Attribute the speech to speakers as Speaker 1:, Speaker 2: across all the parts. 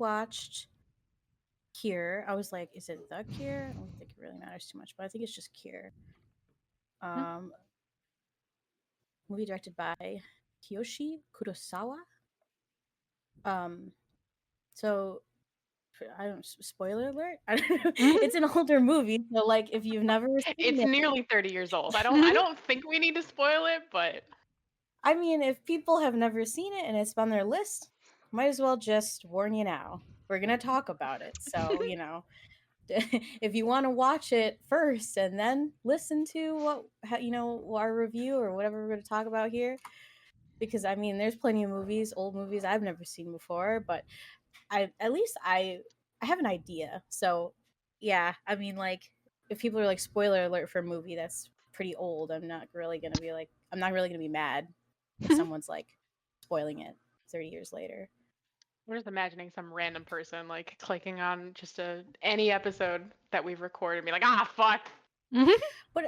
Speaker 1: watched Cure. I was like, is it the Cure? I don't think it really matters too much, but I think it's just Cure.
Speaker 2: Hmm.
Speaker 1: Um, movie directed by Kiyoshi Kurosawa. Um, so I don't spoiler alert. I don't know.
Speaker 2: Mhm.
Speaker 1: It's an older movie, so like if you've never seen
Speaker 3: It's
Speaker 1: it,
Speaker 3: nearly 30 years old. I
Speaker 2: Mhm.
Speaker 3: don't think we need to spoil it, but
Speaker 1: I mean, if people have never seen it and it's on their list, might as well just warn you now. We're gonna talk about it, so if you want to watch it first and then listen to our review or whatever we're going to talk about here, because I mean, there's plenty of movies, old movies I've never seen before, but I have an idea. So yeah, I mean, like if people are like spoiler alert for a movie that's pretty old, I'm not really gonna be mad if someone's like spoiling it 30 years later.
Speaker 3: I'm just imagining some random person like clicking on just any episode that we've recorded and be like, ah, fuck.
Speaker 2: Mhm.
Speaker 1: But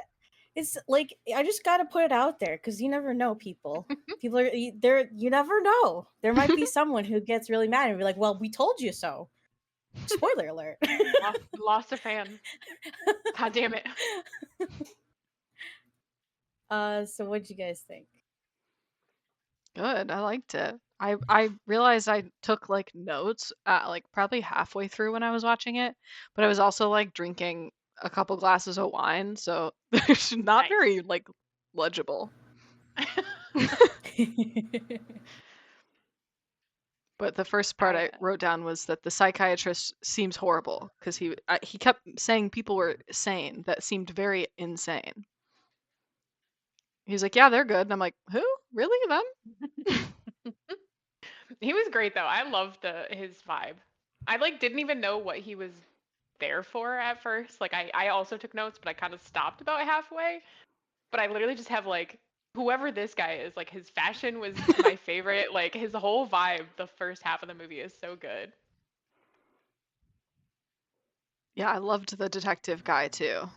Speaker 1: it's like I just gotta put it out there because you never know people. People are there. You never know. There might be someone who gets really mad and be like, "Well, we told you so." Spoiler alert.
Speaker 3: Lost a fan. God damn it.
Speaker 1: So what'd you guys think?
Speaker 2: Good. I liked it. I realized I took like notes like probably halfway through when I was watching it, but I was also like drinking a couple glasses of wine, so it's not very
Speaker 3: Nice.
Speaker 2: like legible. But the first part
Speaker 3: I
Speaker 2: I wrote down was that the psychiatrist seems horrible because he kept saying people were sane that seemed very insane. He's like, yeah, they're good, and I'm like, who? Really? Them?
Speaker 3: He was great though. I loved his vibe. I like didn't even know what he was there for at first. Like I also took notes, but I kind of stopped about halfway. But I literally just have like whoever this guy is, like his fashion was my favorite. Like his whole vibe, the first half of the movie is so good.
Speaker 2: Yeah, I loved the detective guy too.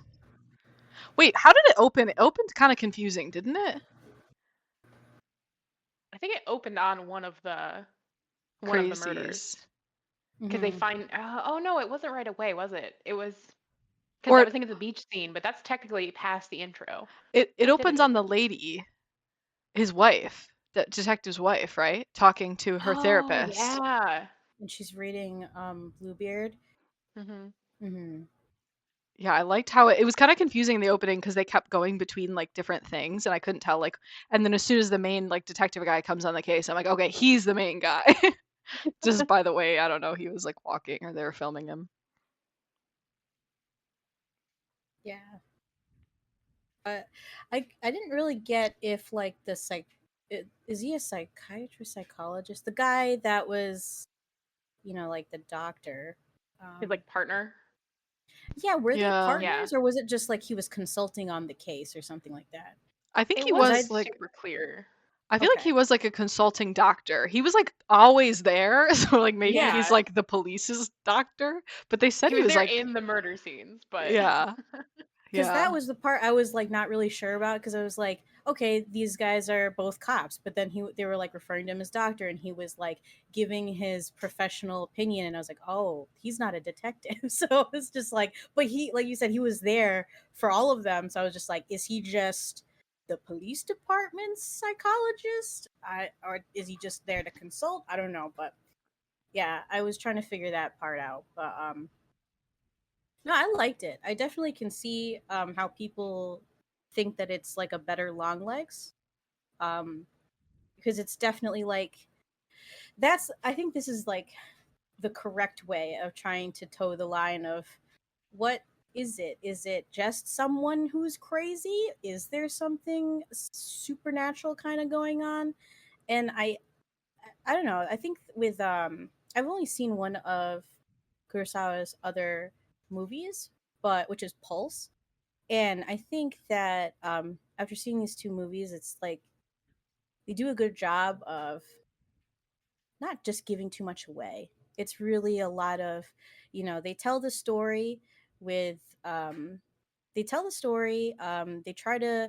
Speaker 2: Wait, how did it open? It opened kind of confusing, didn't it?
Speaker 3: I think it opened on one of the murders
Speaker 2: Crazies.
Speaker 3: because they
Speaker 1: Hmm.
Speaker 3: find. Oh no, it wasn't right away, was it? It was because I
Speaker 2: Or
Speaker 3: was thinking the beach scene, but that's technically past the intro.
Speaker 2: it
Speaker 3: When did it
Speaker 2: opens on the
Speaker 3: open?
Speaker 2: lady, his wife, the detective's wife, right? Talking to her
Speaker 3: Oh
Speaker 2: therapist.
Speaker 3: yeah.
Speaker 1: And she's reading Bluebeard.
Speaker 3: Hmm.
Speaker 1: Hmm.
Speaker 2: Yeah, I liked how it was kind of confusing in the opening because they kept going between like different things and I couldn't tell like and then as soon as the main like detective guy comes on the case, I'm like, okay, he's the main guy. Just by the way, I don't know, he was like walking or they were filming him.
Speaker 1: Yeah. I didn't really get if like is he a psychiatrist, psychologist? The guy that was like the doctor.
Speaker 3: His
Speaker 1: Um,
Speaker 3: like partner.
Speaker 1: yeah, were they
Speaker 2: Yeah.
Speaker 3: Yeah.
Speaker 1: partners or was it just like he was consulting on the case or something like that?
Speaker 2: I think
Speaker 3: It
Speaker 2: he
Speaker 1: Because
Speaker 3: wasn't
Speaker 1: I
Speaker 2: was like
Speaker 3: super clear.
Speaker 2: I feel like he
Speaker 1: okay,
Speaker 2: was like a consulting doctor. He was like always there, so like maybe he's
Speaker 1: yeah,
Speaker 3: Yeah.
Speaker 2: like the police's doctor, but they said
Speaker 3: He
Speaker 2: he
Speaker 3: was
Speaker 2: was
Speaker 3: there
Speaker 2: like
Speaker 3: in the murder scenes, but
Speaker 2: yeah.
Speaker 1: because
Speaker 2: Yeah.
Speaker 1: that was the part I was like not really sure about because I was like, okay, these guys are both cops, but then they were like referring to him as doctor, and he was like giving his professional opinion, and I was like, oh, he's not a detective, so it's just like, but he, like you said, he was there for all of them, so I was just like, is he just the police department's psychologist? Or is he just there to consult? I don't know, but yeah, I was trying to figure that part out, but no, I liked it. I definitely can see how people think that it's like a better long legs. Um, because it's definitely like I think this is like the correct way of trying to toe the line of what is it? Is it just someone who's crazy? Is there something supernatural kind of going on? And I don't know. I think with I've only seen one of Kurosawa's other movies, but which is Pulse. And I think that after seeing these two movies, it's like they do a good job of not just giving too much away. It's really a lot of, they tell the story with, they tell the story. They try to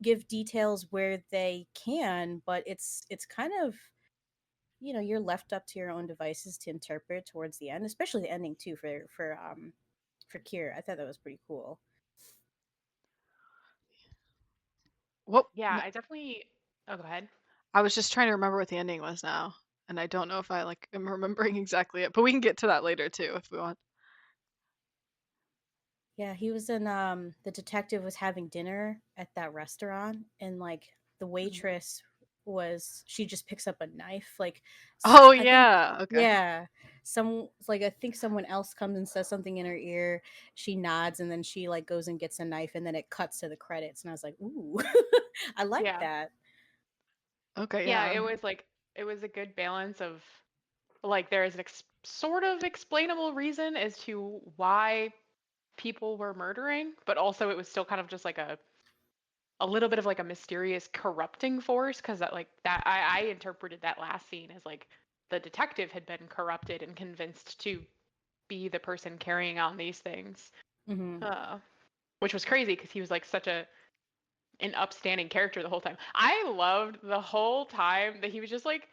Speaker 1: give details where they can, but it's kind of you're left up to your own devices to interpret towards the end, especially the ending too for Kier. I thought that was pretty cool.
Speaker 2: What?
Speaker 3: Yeah, I definitely. Oh, go ahead.
Speaker 2: I was just trying to remember what the ending was now, and I don't know if I like am remembering exactly it. But we can get to that later too if we want.
Speaker 1: Yeah, he was in the detective was having dinner at that restaurant, and like the
Speaker 3: Mhm.
Speaker 1: waitress was she just picks up a knife like
Speaker 2: Oh
Speaker 1: I think
Speaker 2: yeah. Okay.
Speaker 1: yeah, some like I think someone else comes and says something in her ear. She nods and then she like goes and gets a knife and then it cuts to the credits and I was like, "Ooh." I like
Speaker 3: Yeah.
Speaker 1: that.
Speaker 2: Okay.
Speaker 3: Yeah,
Speaker 2: Yeah.
Speaker 3: it was a good balance of like there is an sort of explainable reason as to why people were murdering, but also it was still kind of just like a little bit of like a mysterious corrupting force because that like that I interpreted that last scene as like the detective had been corrupted and convinced to be the person carrying on these things,
Speaker 1: Mhm.
Speaker 3: uh, which was crazy because he was like such an upstanding character the whole time. I loved the whole time that he was just like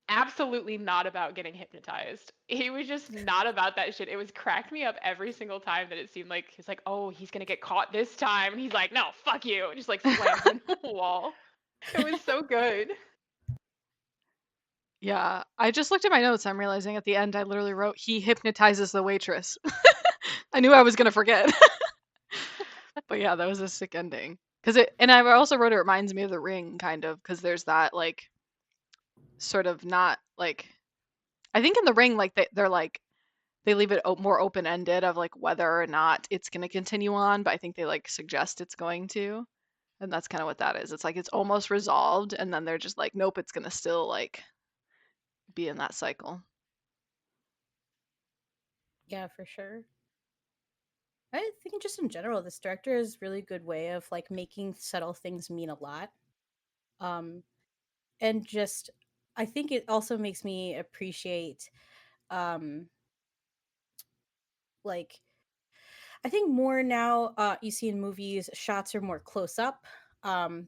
Speaker 3: absolutely not about getting hypnotized. He was just not about that shit. It was cracked me up every single time that it seemed like he's like, oh, he's gonna get caught this time. And he's like, no, fuck you. And just like slams into the wall. It was so good.
Speaker 2: Yeah. I just looked at my notes. I'm realizing at the end I literally wrote he hypnotizes the waitress. I knew I was gonna forget. But yeah, that was a sick ending. Cause it, and I also wrote it reminds me of The Ring, kind of, because there's that like sort of not like I think in The Ring like they're like they leave it more open ended of like whether or not it's gonna continue on, but I think they like suggest it's going to, and that's kind of what that is. It's like it's almost resolved, and then they're just like, nope, it's gonna still like be in that cycle.
Speaker 1: Yeah, for sure. I think just in general this director is really good way of like making subtle things mean a lot. Um and just I think it also makes me appreciate um like I think more now you see in movies shots are more close up.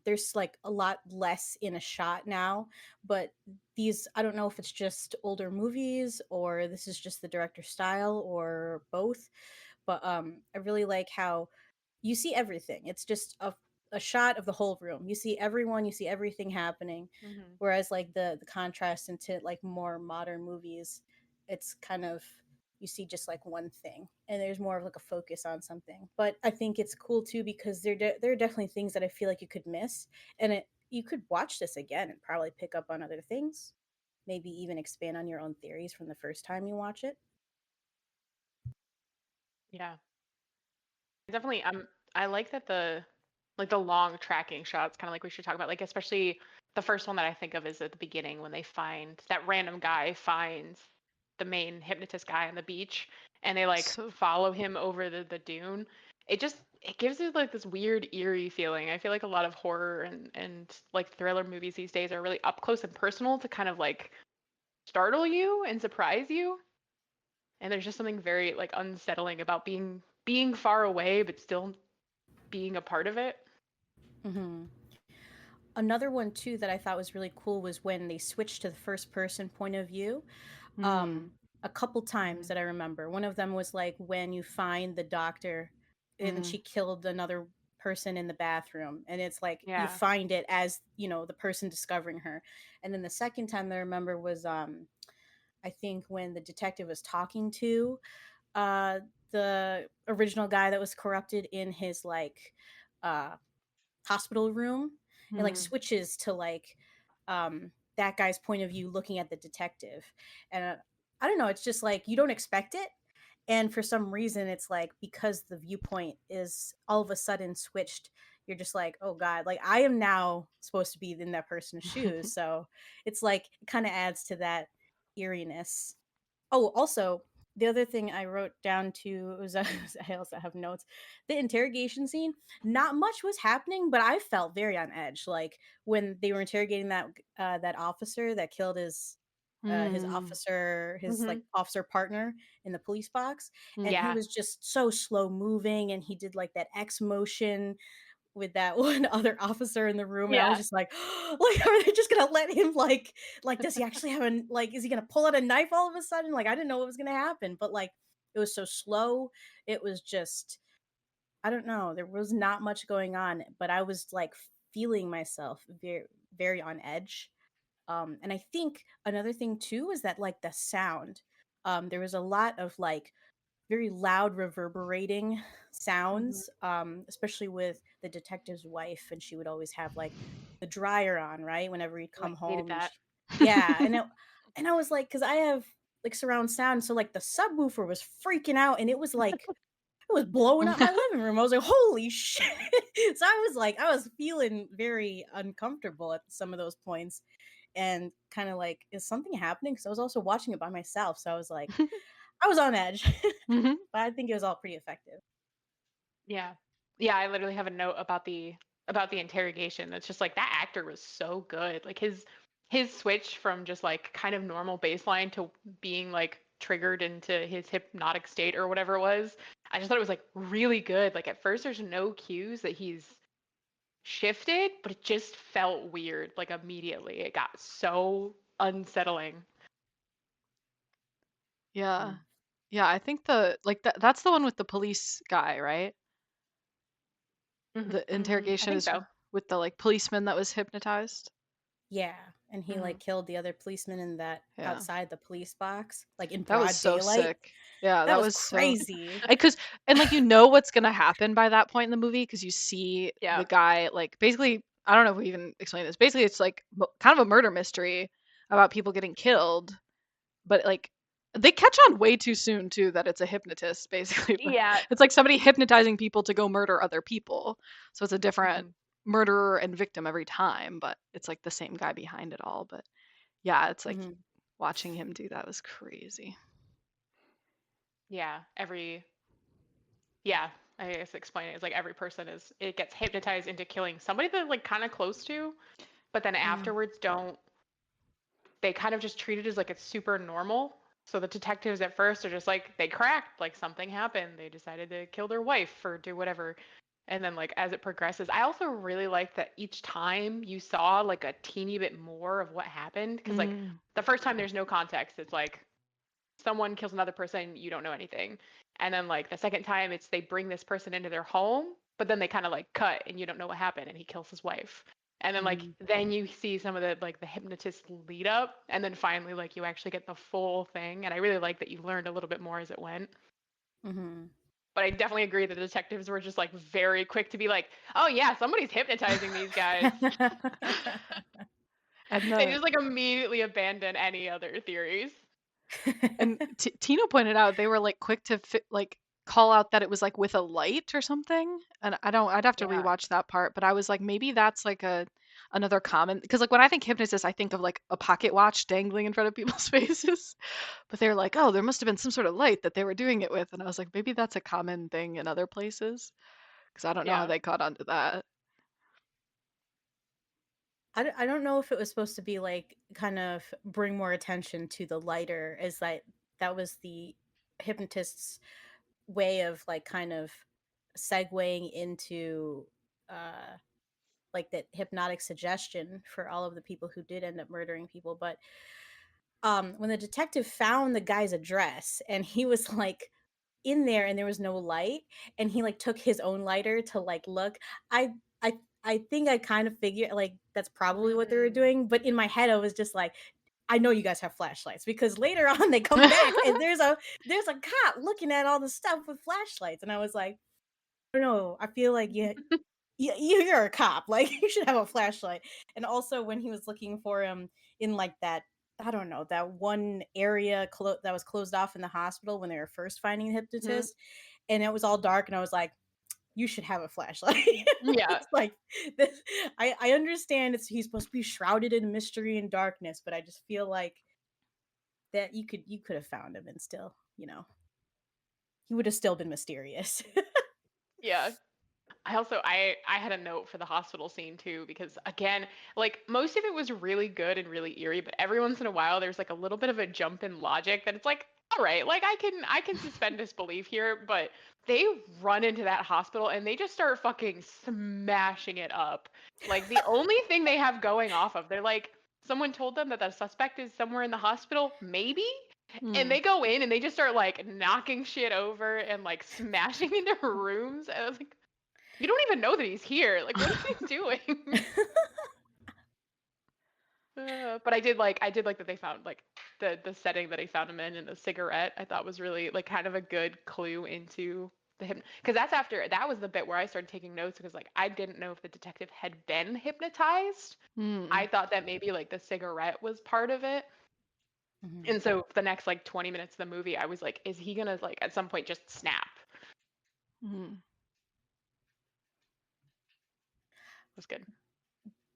Speaker 1: There's like a lot less in a shot now, but these I don't know if it's just older movies or this is just the director's style or both, but I really like how you see everything. It's just a shot of the whole room. You see everyone, you see everything happening.
Speaker 3: Hmm.
Speaker 1: Whereas like the contrast into like more modern movies, it's kind of you see just like one thing and there's more of like a focus on something. But I think it's cool too because there are definitely things that I feel like you could miss and it you could watch this again and probably pick up on other things. Maybe even expand on your own theories from the first time you watch it.
Speaker 3: Yeah. Definitely I like that the long tracking shots kind of like we should talk about like especially the first one that I think of is at the beginning when they find that random guy finds the main hypnotist guy on the beach and they like
Speaker 2: So
Speaker 3: follow him over the dune. It gives it like this weird eerie feeling. I feel like a lot of horror and like thriller movies these days are really up close and personal to kind of like startle you and surprise you. And there's just something very like unsettling about being far away but still being a part of it.
Speaker 1: Hmm. Another one too that I thought was really cool was when they switched to the first person point of view.
Speaker 2: mm,
Speaker 1: Um, a couple times
Speaker 3: Hmm.
Speaker 1: that I remember. One of them was like when you find the doctor and
Speaker 2: mm,
Speaker 1: she killed another person in the bathroom and it's like you
Speaker 3: Yeah.
Speaker 1: find it as the person discovering her. And then the second time I remember was I think when the detective was talking to uh the original guy that was corrupted in his like uh hospital room and like
Speaker 2: mm.
Speaker 1: switches to like that guy's point of view looking at the detective and I don't know, it's just like you don't expect it and for some reason it's like because the viewpoint is all of a sudden switched you're just like oh god like I am now supposed to be in that person's shoes so it's like it kind of adds to that eeriness. Oh, also, the other thing I wrote down too was I also have notes. The interrogation scene, not much was happening, but I felt very on edge. Like when they were interrogating that officer that killed
Speaker 2: Mm,
Speaker 1: his like
Speaker 3: Hmm.
Speaker 1: officer partner in the police box, and he
Speaker 2: mm.
Speaker 3: Yeah.
Speaker 1: was just so slow moving, and he did like that X motion with that one other officer in the room, and I was
Speaker 3: Yeah.
Speaker 1: just like, are they just gonna let him like does he actually have a like is he gonna pull out a knife all of a sudden? Like I didn't know what was gonna happen, but like it was so slow. It was just I don't know. There was not much going on, but I was like feeling myself very on edge. And I think another thing too is that like the sound. There was a lot of like very loud reverberating
Speaker 3: Hmm.
Speaker 1: sounds, especially with the detective's wife, and she would always have like the dryer on, right? Whenever he'd
Speaker 3: Oh, I
Speaker 1: come
Speaker 3: hated
Speaker 1: home, and
Speaker 3: that.
Speaker 1: yeah, and I was like, because I have like surround sound, so like the subwoofer was freaking out, and it was blowing up my living room. I was like, holy shit. So I was feeling very uncomfortable at some of those points and kind of like, is something happening? Because I was also watching it by myself. So I was like, I was on edge,
Speaker 2: Hmm.
Speaker 1: but I think it was all pretty effective.
Speaker 3: Yeah. Yeah, I literally have a note about the interrogation. It's just like that actor was so good. Like his switch from just like kind of normal baseline to being like triggered into his hypnotic state or whatever it was. I just thought it was like really good. Like at first there's no cues that he's shifted, but it just felt weird like immediately. It got so unsettling.
Speaker 2: Yeah.
Speaker 1: Mm.
Speaker 2: Yeah, I think that's the one with the police guy, right? The
Speaker 3: I
Speaker 2: interrogation
Speaker 3: think
Speaker 2: is
Speaker 3: so.
Speaker 2: with the like policeman that was hypnotized.
Speaker 1: Yeah. And he
Speaker 3: Hmm.
Speaker 1: like killed the other policeman in that
Speaker 2: Yeah.
Speaker 1: outside the police box, like in
Speaker 2: That was
Speaker 1: broad
Speaker 2: so
Speaker 1: daylight.
Speaker 2: sick. Yeah,
Speaker 1: That
Speaker 2: that
Speaker 1: was
Speaker 2: was so
Speaker 1: crazy.
Speaker 2: because and like you know what's gonna happen by that point in the movie because you see
Speaker 3: Yeah.
Speaker 2: the guy like basically I don't know if we even explained this. Basically, it's like kind of a murder mystery about people getting killed, but like they catch on way too soon too that it's a hypnotist basically. But
Speaker 3: Yeah.
Speaker 2: it's like somebody hypnotizing people to go murder other people. So it's a different
Speaker 3: Hmm.
Speaker 2: murderer and victim every time, but it's like the same guy behind it all. But yeah, it's like
Speaker 1: Hmm.
Speaker 2: watching him do that was crazy.
Speaker 3: Yeah. Yeah, I guess explain it is like every person is it gets hypnotized into killing somebody they're like kind of close to, but then
Speaker 1: Yeah.
Speaker 3: afterwards don't they kind of just treat it as like it's super normal. So the detectives at first are just like they cracked, like something happened. They decided to kill their wife or do whatever. And then like as it progresses, I also really like that each time you saw like a teeny bit more of what happened because like
Speaker 2: Mm,
Speaker 3: the first time there's no context. It's like someone kills another person, you don't know anything. And then like the second time it's they bring this person into their home, but then they kind of like cut and you don't know what happened and he kills his wife. And then like
Speaker 1: Hmm.
Speaker 3: then you see some of the like the hypnotist lead up and then finally like you actually get the full thing and I really like that you learned a little bit more as it went.
Speaker 1: Hmm.
Speaker 3: But I definitely agree that the detectives were just like very quick to be like, "Oh yeah, somebody's hypnotizing these guys."
Speaker 2: and
Speaker 3: They
Speaker 2: the
Speaker 3: just like immediately abandon any other theories.
Speaker 2: and Tina pointed out they were like quick to like call out that it was like with a light or something. And I don't I'd have to
Speaker 3: Yeah.
Speaker 2: rewatch that part, but I was like maybe that's like a another common because like when I think hypnotist I think of like a pocket watch dangling in front of people's faces. But they were like, "Oh, there must have been some sort of light that they were doing it with." And I was like, maybe that's a common thing in other places because I don't know how
Speaker 3: Yeah.
Speaker 2: they caught on to that.
Speaker 1: I don't know if it was supposed to be like kind of bring more attention to the lighter, as that was the hypnotist's way of like kind of segueing into uh like that hypnotic suggestion for all of the people who did end up murdering people. But when the detective found the guy's address and he was like in there and there was no light and he like took his own lighter to like look, i I think I kind of figured like that's probably what they were
Speaker 3: Mm.
Speaker 1: doing, but in my head I was just like, I know you guys have flashlights because later on they come back and there's a cop looking at all the stuff with flashlights, and I was like, I don't know, I feel like you're a cop. Like you should have a flashlight. And also when he was looking for him in like that, I don't know, that one area that was closed off in the hospital when they were first finding the
Speaker 3: Mhm.
Speaker 1: hypnotist, and it was all dark, and I was like, you should have a flashlight.
Speaker 3: Yeah.
Speaker 1: It's like this. I understand he's supposed to be shrouded in mystery and darkness, but I just feel like that you could have found him and still, he would have still been mysterious.
Speaker 3: Yeah. I had a note for the hospital scene too because again, like most of it was really good and really eerie, but every once in a while there's like a little bit of a jump in logic that it's like all right, like I can suspend disbelief here, but they run into that hospital and they just start fucking smashing it up. Like the only thing they have going off of, they're like, someone told them that the suspect is somewhere in the hospital, maybe? And
Speaker 2: Hmm.
Speaker 3: they go in and they just start like knocking shit over and like smashing into rooms. And I was like, you don't even know that he's here. Like, what are you doing? But I did like that they found like the setting that he found him in and the cigarette. I thought was really like kind of a good clue into the because that's after that was the bit where I started taking notes because like I didn't know if the detective had been hypnotized.
Speaker 2: Hmm.
Speaker 3: I thought that maybe like the cigarette was part of it.
Speaker 1: Mhm.
Speaker 3: And so the next like 20 minutes of the movie, I was like, is he gonna like at some point just snap?
Speaker 2: Hmm.
Speaker 3: It was good.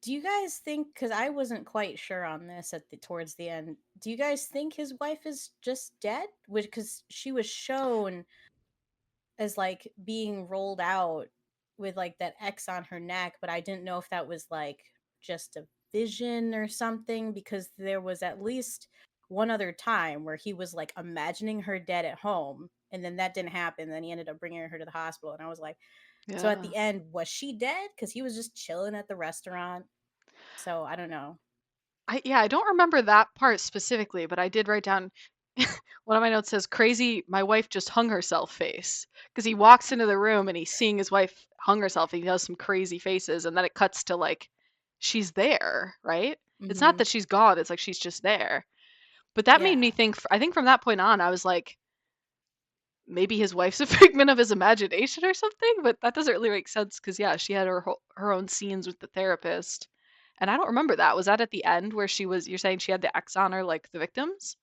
Speaker 1: Do you guys think, because I wasn't quite sure on this at the towards the end, do you guys think his wife is just dead? Which, because she was shown as like being rolled out with like that X on her neck, but I didn't know if that was like just a vision or something, because there was at least one other time where he was like imagining her dead at home, and then that didn't happen. Then he ended up bringing her to the hospital, and I was like, so at
Speaker 2: Yeah.
Speaker 1: the end, was she dead? Because he was just chilling at the restaurant. So I don't know.
Speaker 2: I don't remember that part specifically, but I did write down one of my notes says crazy my wife just hung herself face because he walks into the room and he's seeing his wife hung herself and he does some crazy faces and then it cuts to like she's there, right? It's not
Speaker 1: Hmm.
Speaker 2: that she's gone, it's like she's just there. But that made me
Speaker 1: Yeah.
Speaker 2: think I think from that point on I was like maybe his wife's a figment of his imagination or something, but that doesn't really make sense because yeah, she had her own scenes with the therapist. And I don't remember that. Was that at the end where she was you're saying she had the X on her like the victims?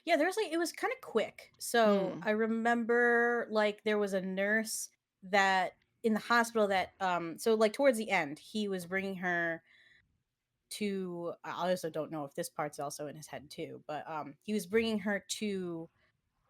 Speaker 1: Yeah, there was like, it was kind of quick. So
Speaker 2: Mm.
Speaker 1: I remember like there was a nurse that in the hospital that so like towards the end he was bringing her to, I also don't know if this part's also in his head too, but he was bringing her to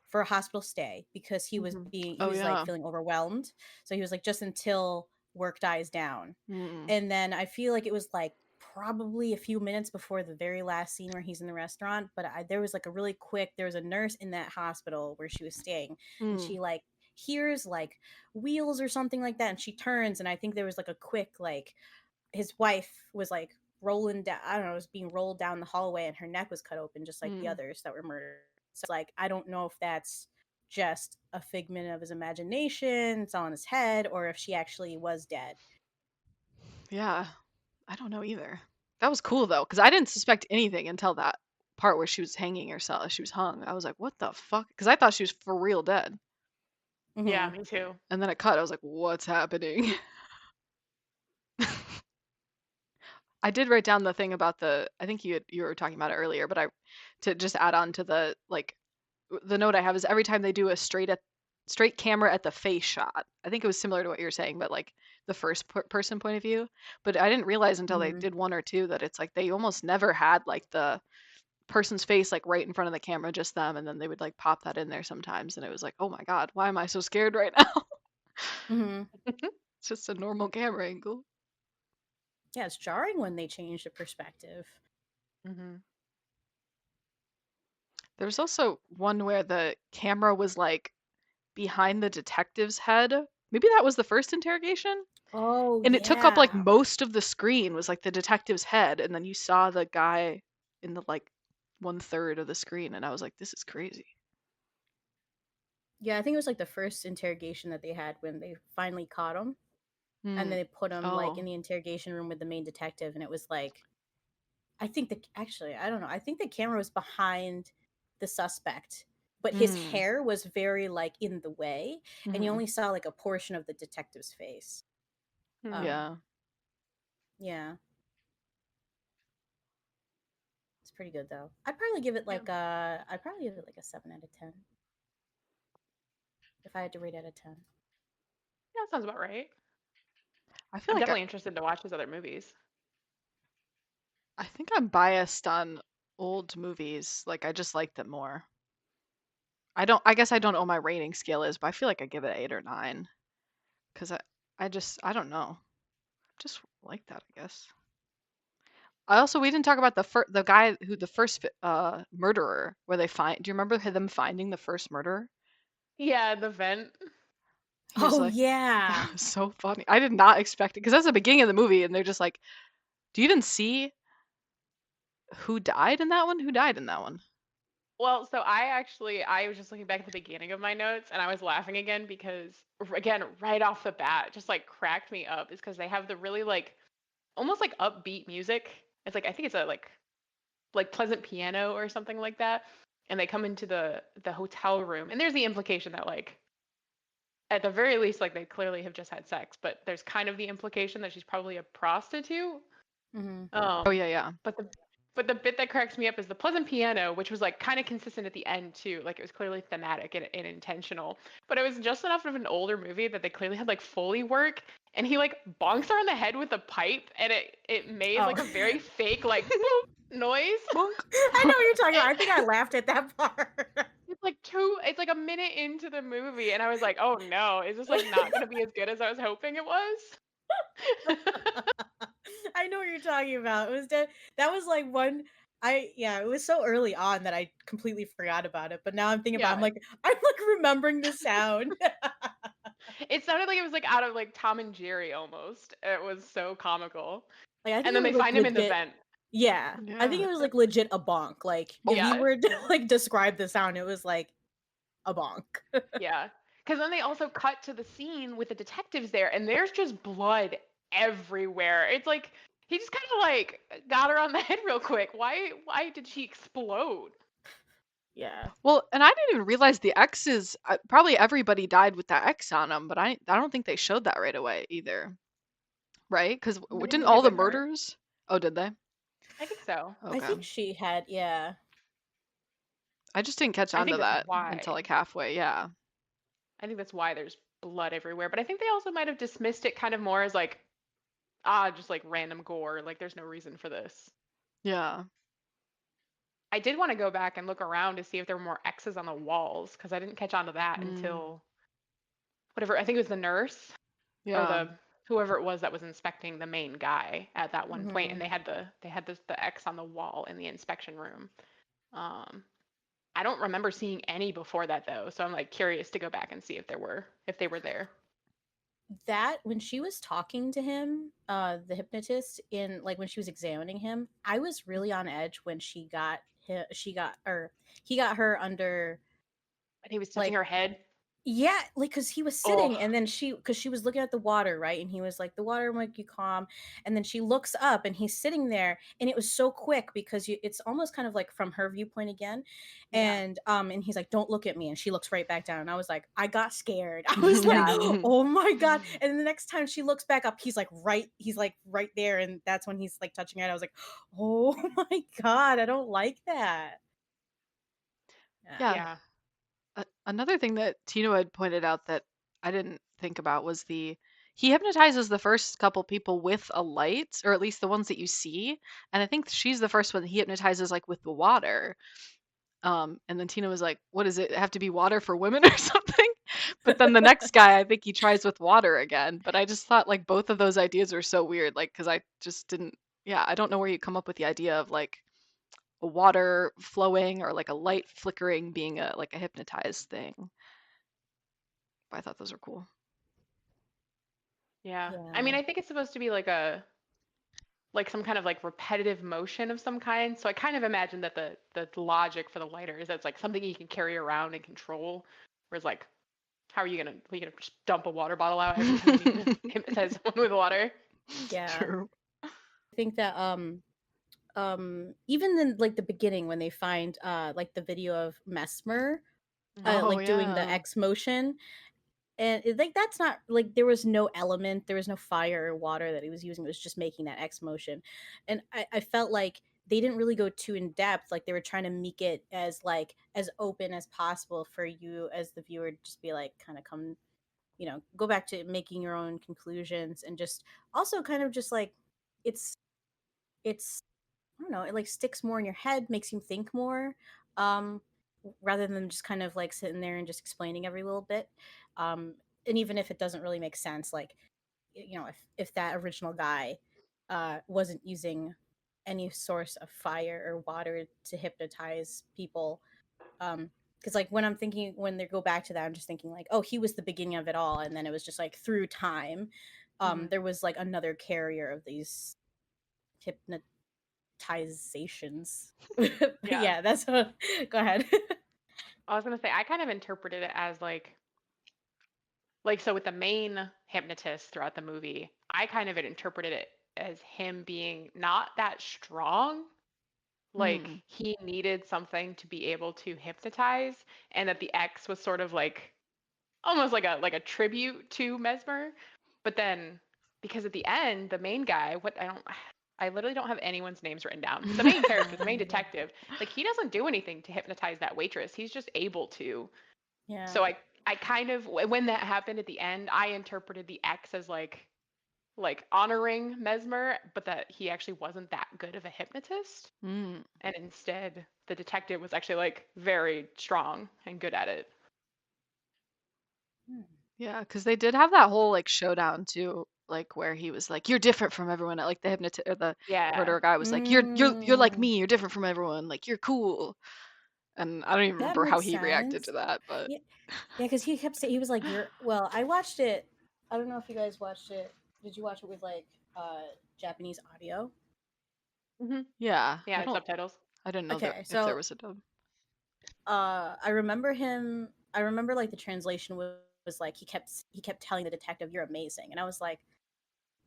Speaker 1: for a hospital stay because
Speaker 2: Hmm.
Speaker 1: he
Speaker 2: Oh
Speaker 1: was like
Speaker 2: yeah.
Speaker 1: feeling overwhelmed. So he was like, just until work dies down.
Speaker 2: Mm.
Speaker 1: And then I feel like it was like probably a few minutes before the very last scene where he's in the restaurant, but there was like a really quick, there was a nurse in that hospital where she was staying, and
Speaker 2: Mm.
Speaker 1: she like hears like wheels or something like that, and she turns, and I think there was like a quick like his wife was like rolling down, I don't know, was being rolled down the hallway and her neck was cut open just like the
Speaker 2: Mm.
Speaker 1: others that were murdered. So it's like I don't know if that's just a figment of his imagination, it's all in his head, or if she actually was dead.
Speaker 2: Yeah. I don't know either. That was cool though, because I didn't suspect anything until that part where she was hanging herself. She was hung. I was like, what the fuck? Because I thought she was for real dead.
Speaker 3: Yeah,
Speaker 1: Hmm.
Speaker 3: me too.
Speaker 2: And then it cut. I was like, what's happening? I did write down the thing about the. I think you were talking about it earlier, but I to just add on to the like the note I have is every time they do a straight camera at the face shot. I think it was similar to what you're saying, but like the first person point of view. But I didn't realize until they
Speaker 1: Hmm.
Speaker 2: did one or two that it's like they almost never had like the person's face like right in front of the camera, just them, and then they would like pop that in there sometimes, and it was like, oh my god, why am I so scared right now?
Speaker 1: Hmm.
Speaker 2: It's just a normal camera angle.
Speaker 1: Yeah, it's jarring when they change the perspective.
Speaker 3: Hmm.
Speaker 2: There was also one where the camera was like behind the detective's head. Maybe that was the first interrogation.
Speaker 1: Oh
Speaker 2: And it took up like
Speaker 1: yeah.
Speaker 2: most of the screen was like the detective's head, and then you saw the guy in the like one third of the screen, and I was like, this is crazy.
Speaker 1: Yeah, I think it was like the first interrogation that they had when they finally caught him, and
Speaker 2: Hmm.
Speaker 1: then they put him like in
Speaker 2: Oh.
Speaker 1: the interrogation room with the main detective, and it was like, I think the actually, I don't know. I think the camera was behind the suspect, but his
Speaker 2: Hmm.
Speaker 1: hair was very like in the way, and you
Speaker 2: Hmm.
Speaker 1: only saw like a portion of the detective's face.
Speaker 3: Hmm.
Speaker 1: Um,
Speaker 2: Yeah.
Speaker 1: yeah, it's pretty good though. I'd probably give it
Speaker 3: Yeah.
Speaker 1: like I'd probably give it like a 7 out of 10 if I had to rate out of 10.
Speaker 3: Yeah, that sounds about right.
Speaker 2: I feel
Speaker 3: I'm
Speaker 2: like
Speaker 3: definitely interested to watch his other movies.
Speaker 2: I think I'm biased on old movies. Like I just like them more. I guess I don't know what my rating scale is, but I feel like I give it 8 or 9 because I just I don't know. Just like that, I guess. We didn't talk about the guy who the first murderer, where they find. Do you remember them finding the first murderer?
Speaker 3: Yeah, the vent.
Speaker 2: He was
Speaker 1: Oh
Speaker 2: like,
Speaker 1: yeah.
Speaker 2: that was so funny. I did not expect it because that's the beginning of the movie, and they're just like, "Do you even see who died in that one? Who died in that one?"
Speaker 3: Well, so I was just looking back at the beginning of my notes and I was laughing again because again, right off the bat, just like cracked me up is because they have the really like almost like upbeat music. It's like I think it's a like pleasant piano or something like that. And they come into the hotel room and there's the implication that like at the very least like they clearly have just had sex, but there's kind of the implication that she's probably a prostitute.
Speaker 1: Hmm.
Speaker 2: Oh
Speaker 3: Um,
Speaker 2: yeah, yeah.
Speaker 3: but the bit that cracks me up is the pleasant piano, which was like kind of consistent at the end too. Like it was clearly thematic and intentional. But it was just enough of an older movie that they clearly had like Foley work, and he like bonks her on the head with a pipe, and it made
Speaker 1: Oh.
Speaker 3: like a very fake like boop noise.
Speaker 2: Monk.
Speaker 1: I know what you're talking about. I think I
Speaker 3: It-
Speaker 1: laughed at that part.
Speaker 3: it's like a minute into the movie, and I was like, oh no, is this like not gonna be as good as I was hoping it was?
Speaker 1: I know what you're talking about. It was that was like one. It was so early on that I completely forgot about it. But now I'm thinking about
Speaker 3: Yeah,
Speaker 1: I'm like remembering the sound.
Speaker 3: it sounded like it was like out of like Tom and Jerry almost. It was so comical.
Speaker 1: Like I
Speaker 3: And
Speaker 1: think it
Speaker 3: then they
Speaker 1: was like
Speaker 3: find him in the
Speaker 1: legit.
Speaker 3: vent.
Speaker 1: Yeah, I think
Speaker 2: Yeah.
Speaker 1: it was like legit a bonk. Like if you
Speaker 3: Yeah,
Speaker 1: were to like describe the sound, it was like a bonk.
Speaker 3: yeah. Because then they also cut to the scene with the detectives there, and there's just blood everywhere. It's like he just kind of like got her on the head real quick. Why did she explode?
Speaker 1: Yeah.
Speaker 2: Well, and I didn't even realize the X's. Probably everybody died with that X on them, but I don't think they showed that right away either, right? Because
Speaker 3: I think
Speaker 2: didn't
Speaker 3: maybe
Speaker 2: all the
Speaker 3: the nurse.
Speaker 2: murders? Oh, did they?
Speaker 3: I think so.
Speaker 1: I
Speaker 2: Okay.
Speaker 1: think she had, yeah.
Speaker 2: I just didn't catch
Speaker 3: I
Speaker 2: on
Speaker 3: think
Speaker 2: to
Speaker 3: that's
Speaker 2: that until
Speaker 3: why.
Speaker 2: like halfway. Yeah.
Speaker 3: I think that's why there's blood everywhere. But I think they also might have dismissed it kind of more as like just like random gore. Like there's no reason for this.
Speaker 2: Yeah.
Speaker 3: I did want to go back and look around to see if there were more X's on the walls because I didn't catch on to that
Speaker 2: Mm,
Speaker 3: until whatever. I think it was the nurse or
Speaker 2: yeah.
Speaker 3: the whoever it was that was inspecting the main guy at that one point,
Speaker 1: Hmm.
Speaker 3: and they had the X on the wall in the inspection room. Um, I don't remember seeing any before that though, so I'm like curious to go back and see if they were there.
Speaker 1: That when she was talking to him, the hypnotist in like when she was examining him, I was really on edge when he got her under
Speaker 3: And he was touching
Speaker 1: like
Speaker 3: her head.
Speaker 1: yeah, like because he was
Speaker 3: Oh,
Speaker 1: sitting and then because she was looking at the water, right? And he was like, the water will make you calm. And then she looks up and he's sitting there, and it was so quick because it's almost kind of like from her viewpoint again.
Speaker 3: yeah,
Speaker 1: And he's like, don't look at me. And she looks right back down. And I was like, I got scared. I was like,
Speaker 3: yeah.
Speaker 1: oh my God. And then the next time she looks back up, he's like right there. And that's when he's like touching her. And I was like, oh my God, I don't like that. Yeah.
Speaker 2: Yeah.
Speaker 3: Yeah.
Speaker 2: Another thing that Tino had pointed out that I didn't think about was he hypnotizes the first couple people with a light, or at least the ones that you see. And I think she's the first one that he hypnotizes like with the water. And then Tina was like, "What does it have to be water for women or something?" But then the next guy, I think he tries with water again. But I just thought like both of those ideas are so weird, like because I just didn't. Yeah, I don't know where you come up with the idea of like a water flowing or like a light flickering being a like a hypnotized thing. But I thought those were cool.
Speaker 3: Yeah. I
Speaker 1: Yeah.
Speaker 3: mean, I think it's supposed to be like some kind of like repetitive motion of some kind. So I kind of imagine that the logic for the lighter is that it's like something you can carry around and control. Whereas like, are you gonna just dump a water bottle out every time you need to hypnotize someone with water?
Speaker 1: Yeah.
Speaker 2: True.
Speaker 1: I think that even in like the beginning when they find like the video of Mesmer
Speaker 3: Hmm.
Speaker 2: Oh
Speaker 1: like doing the
Speaker 2: yeah.
Speaker 1: X motion, and like that's not like there was no element, there was no fire or water that he was using, it was just making that X motion. And I felt like they didn't really go too in depth, like they were trying to make it as like as open as possible for you as the viewer to just be like kind of come, go back to making your own conclusions, and just also kind of just like it's I don't know, it like sticks more in your head, makes you think more, um, rather than just kind of like sitting there and just explaining every little bit. Um, and even if it doesn't really make sense, like if that original guy wasn't using any source of fire or water to hypnotize people. Because like when I'm thinking, when they go back to that, I'm just thinking like, oh, he was the beginning of it all, and then it was just like through time,
Speaker 3: Mhm.
Speaker 1: there was like another carrier of these hypnotizations. But
Speaker 3: Yeah.
Speaker 1: yeah, that's what. Go ahead.
Speaker 3: I was gonna say I kind of interpreted it as like so with the main hypnotist throughout the movie, I kind of interpreted it as him being not that strong. Like
Speaker 2: Mm.
Speaker 3: he needed something to be able to hypnotize, and that the X was sort of like almost like a tribute to Mesmer. But then because at the end, the main guy, I literally don't have anyone's names written down. The main character, the main
Speaker 1: Yeah.
Speaker 3: detective, like he doesn't do anything to hypnotize that waitress. He's just able to.
Speaker 1: Yeah.
Speaker 3: So I kind of when that happened at the end, I interpreted the X as like honoring Mesmer, but that he actually wasn't that good of a hypnotist.
Speaker 2: Mm.
Speaker 3: And instead, the detective was actually like very strong and good at it.
Speaker 1: Hmm.
Speaker 2: Yeah, because they did have that whole like showdown too, like where he was like, "You're different from everyone." Like the hypnotist or the
Speaker 3: Yeah.
Speaker 2: murderer guy was like, "You're like
Speaker 1: Mm,
Speaker 2: me. You're different from everyone. Like you're cool." And I don't even
Speaker 1: that
Speaker 2: remember how
Speaker 1: makes
Speaker 2: he reacted
Speaker 1: sense.
Speaker 2: to that, but
Speaker 1: Yeah, yeah, because he kept saying he was like, "You're." Well, I watched it. I don't know if you guys watched it. Did you watch it with like Japanese audio?
Speaker 3: Hmm.
Speaker 2: yeah,
Speaker 3: Yeah, and subtitles.
Speaker 2: I didn't know
Speaker 1: Okay,
Speaker 2: if there
Speaker 1: so
Speaker 2: was a dub.
Speaker 1: I remember him. I remember like the translation was like he kept telling the detective, "You're amazing," and I was like,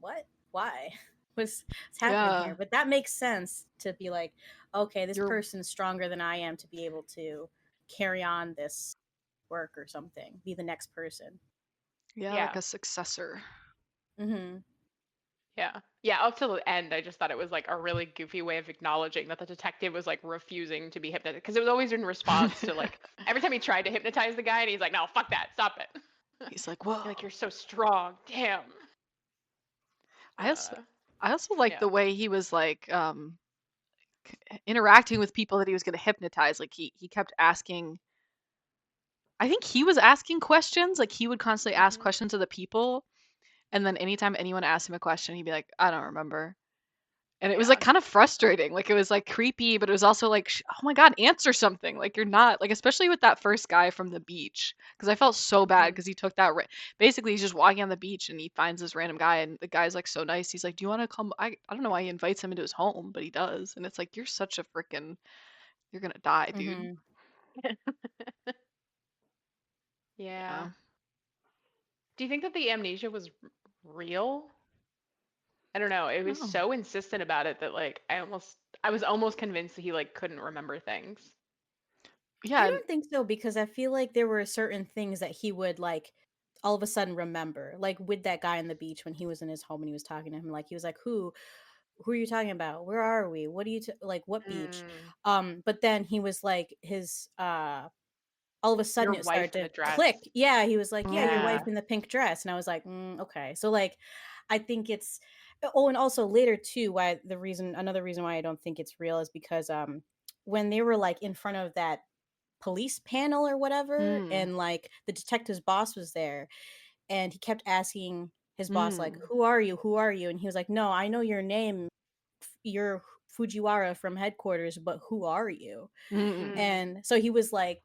Speaker 1: "What? Why? What's happening here?"
Speaker 2: Yeah,
Speaker 1: But that makes sense to be like, okay, this
Speaker 2: you're
Speaker 1: person's stronger than I am to be able to carry on this work or something, be the next person.
Speaker 2: yeah, like
Speaker 3: Yeah.
Speaker 2: a successor.
Speaker 1: Mm-hmm.
Speaker 3: Yeah. Yeah, up till the end, I just thought it was like a really goofy way of acknowledging that the detective was like refusing to be hypnotized because it was always in response to like every time he tried to hypnotize the guy and he's like, "No, fuck that. Stop it."
Speaker 2: He's like, "Whoa."
Speaker 3: You're like, "You're so strong. Damn."
Speaker 2: I also
Speaker 3: Uh,
Speaker 2: I also like
Speaker 3: yeah.
Speaker 2: the way he was like interacting with people that he was going to hypnotize. Like he kept asking. I think he was asking questions. Like he would constantly ask
Speaker 3: Hmm.
Speaker 2: questions of the people, and then anytime anyone asked him a question, he'd be like, "I don't remember." And it was like
Speaker 3: Yeah.
Speaker 2: kind of frustrating. Like it was like creepy, but it was also like, "Oh my God, answer something." Like you're not like, especially with that first guy from the beach, because I felt so bad
Speaker 3: Hmm.
Speaker 2: because he took that. Basically, he's just walking on the beach and he finds this random guy, and the guy's like so nice. He's like, "Do you want to come?" I don't know why he invites him into his home, but he does, and it's like you're such a freaking, you're gonna die, dude.
Speaker 1: Mm-hmm.
Speaker 3: Yeah.
Speaker 2: Yeah.
Speaker 3: Do you think that the amnesia was real? I don't know. It was
Speaker 2: Oh.
Speaker 3: so insistent about it that like I was almost convinced that he like couldn't remember things.
Speaker 1: I
Speaker 2: Yeah. And
Speaker 1: don't think so because I feel like there were certain things that he would like all of a sudden remember. Like with that guy on the beach when he was in his home and he was talking to him, like he was like, who are you talking about? Where are we? What do you like what beach?"
Speaker 3: Mm,
Speaker 1: But then he was like his all of a sudden
Speaker 3: your
Speaker 1: it
Speaker 3: wife
Speaker 1: started
Speaker 3: in
Speaker 1: to
Speaker 3: the dress.
Speaker 1: click. Yeah, he was like, "Yeah, your wife
Speaker 3: Yeah.
Speaker 2: mm,
Speaker 1: in the pink dress." And I was like, "Okay." So like I think it's oh, and also later too why the reason another reason why I don't think it's real is because when they were like in front of that police panel or whatever
Speaker 2: mm,
Speaker 1: and like the detective's boss was there and he kept asking his boss like,
Speaker 2: mm,
Speaker 1: "Who are you? Who are you?" And he was like, "No, I know your name. You're Fujiwara from headquarters, but who are you?"
Speaker 2: mm,
Speaker 3: Mm,
Speaker 1: And so he was like,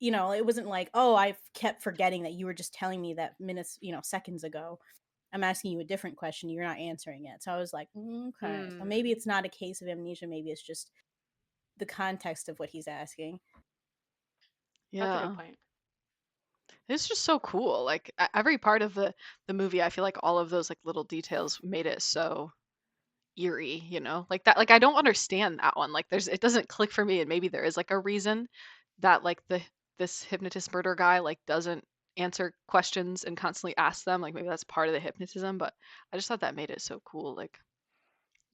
Speaker 1: it wasn't like, "Oh, I kept forgetting that you were just telling me that minutes, seconds ago. I'm asking you a different question. You're not answering it." So I was like, okay. So maybe
Speaker 3: mm.
Speaker 1: it's not a case of amnesia. Maybe it's just the context of what he's asking.
Speaker 3: That's a good
Speaker 2: yeah.
Speaker 3: point.
Speaker 2: It's just so cool. Like every part of the movie, I feel like all of those like little details made it so eerie, you know? Like that, like I don't understand that one. Like it doesn't click for me, and maybe there is like a reason that like this hypnotist murder guy like doesn't answer questions and constantly asks them. Like maybe that's part of the hypnotism, but I just thought that made it so cool, like